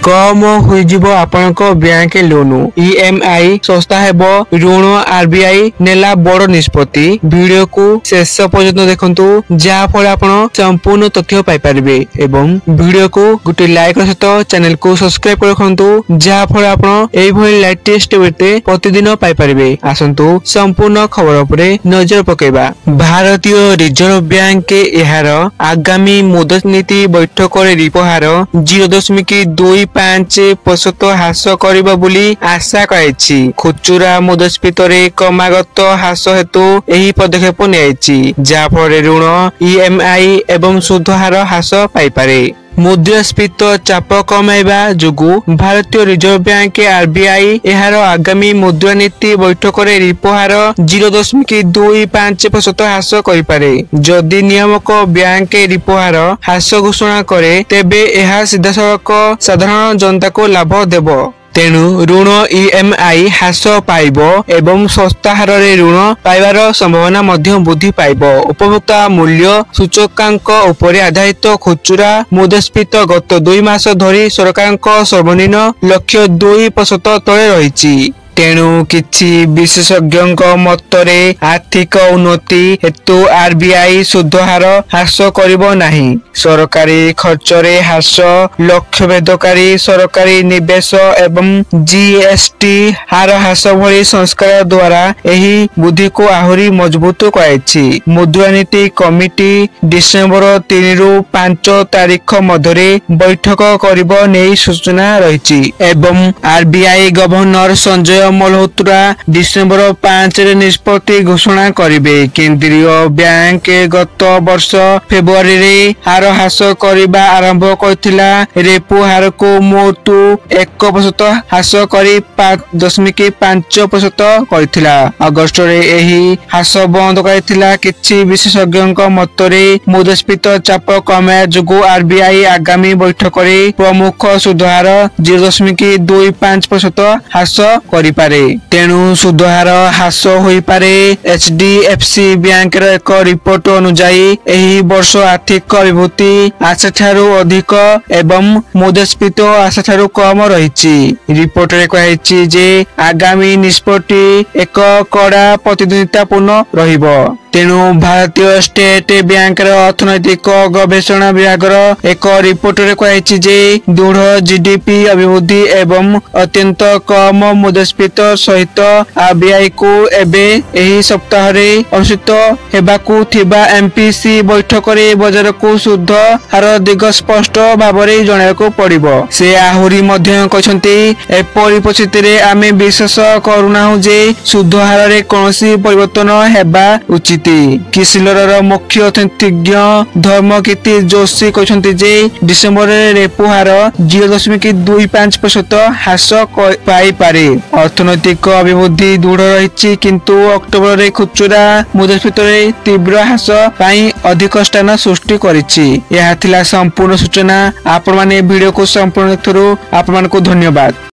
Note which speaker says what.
Speaker 1: कम होइजिबो आपनक bank loan EMI सस्ता हेबो ऋण आरबीआई नेला बड़ निष्पत्ति वीडियो को शेष पर्यंत देखंतु जा फल आपण संपूर्ण तथ्य पाई परिबे एवं वीडियो को गुटे लाइक सहित चैनल को सब्सक्राइब रखंतु जा फल आपण एई भली लेटेस्ट वेते प्रतिदिन पाई परिबे। आसंतु संपूर्ण खबर उपरे नजर पकेबा। भारतीय रिजर्व बैंक के एहार आगामी मुदत नीति बैठक रे रिपो हार 0.25% ह्रास करिबा बोली आशा कराइछि। खुचुरा मुद्रास्फीति क्रमागत ह्रास हेतु एही पदक्षेप नियाइछि जा फल ऋण ईएमआई एवं सुध हार ह्रास पाई पारे। मुद्रास्फीति चाप कमाइबा जोगु भारतीय रिजर्व बैंक आरबीआई एहार आगामी मुद्रानीति बैठक रे रिपो हार 0.25% ह्रास करिपारे। जदि नियामक बैंक रिपो हार ह्रास घोषणा करे तेबे एहा सीधासळख साधारण जनता को लाभ देबो। तेणु ऋण ईएमआई ह्रास पाइबो एवं सस्ता हार रे ऋण पाइबार संभावना मध्य वृद्धि पाइबो। उपभोक्ता मूल्य सूचकांक उपरे आधारित खुचुरा मुद्रास्फीति गत 2 मास धरी सरकारक सर्वनिम्न लक्ष्य 2% तले रहिछि। तेणु किछि विशेषज्ञक मतरे आर्थिक उन्नति हेतु आरबीआई सुध हार ह्रास करिबो नाही। सरकारी खर्च रे ह्रास लक्ष्य भेदकारी सरकारी निवेश एवं जीएसटी हार ह्रास भली संस्कार द्वारा एही बुद्धि को आहुरी मजबूत कराइछि। मुद्रानीति कमिटी डिसेंबर 3 रु 5 तारिख मध्यरे बैठक करिबो नै सूचना रहिछि एवं RBI governor Sanjay Malhotra December 5 रे निष्पत्ति घोषणा करिबे। केंद्रीय बैंक गत वर्ष फेब्रुआरी रे हार ह्रास करिबा आरंभ करथिला। रेपो हार को मोटू 1% ह्रास करी 5.5% करथिला। अगस्त रे एही ह्रास बंद करथिला। किछि विशेषज्ञक मतरे मुद्रास्फीति चाप कमाया जोगु आरबीआई आगामी बैठक रे प्रमुख सुध हार 0.25% ह्रास करि पारे। तेणु सुध हार ह्रास होई पारे। एचडीएफसी बैंक रो एक रिपोर्ट अनुसार एही वर्ष आर्थिक अभिवृद्धि आशा ठारू अधिक एवं मुद्रास्फीति आशा ठारू कम रहिछि। रिपोर्ट रे कहैछि जे आगामी निष्पत्ति एक कड़ा प्रतिद्वंदितापूर्ण रहिबो। तेणु भारतीय स्टेट बैंक अर्थनैतिक गवेषणा विभाग एक रिपोर्ट रे कहैछि जे दृढ़ जीडीपी अभिवृद्धि एवं अत्यंत कम मुद्रास्फीति सहित आरबीआई को एबे एही सप्ताह रे अनुष्ठित हेबाकू थिबा एमपीसी बैठक रे बजार को शुद्ध हार दिग स्पष्ट भाव रे जणायको पड़िबो। से आहुरी मध्य कहछन्ती ए परिस्थिति रे आमे विश्वास करूनाहु जे शुद्ध हार रे कोनोसी परिवर्तन हेबा उचित। किसिलर मुख्य अर्थनीतिज्ञ धर्मकीर्ति जोशी कहछन्ती जे डिसेंबर रे रेपो हार 0.25% ह्रास पाई पारे। अर्थनैतिक अभिवृद्धि दृढ़ रहिछि किंतु अक्टोबर रे खुचुरा मुद्रास्फीति रे तीव्र ह्रास पाई अधिक स्थान सृष्टि करिछि। यह थिला संपूर्ण सूचना। आपण माने वीडियो को संपूर्ण देखथरु आपण मानको धन्यवाद।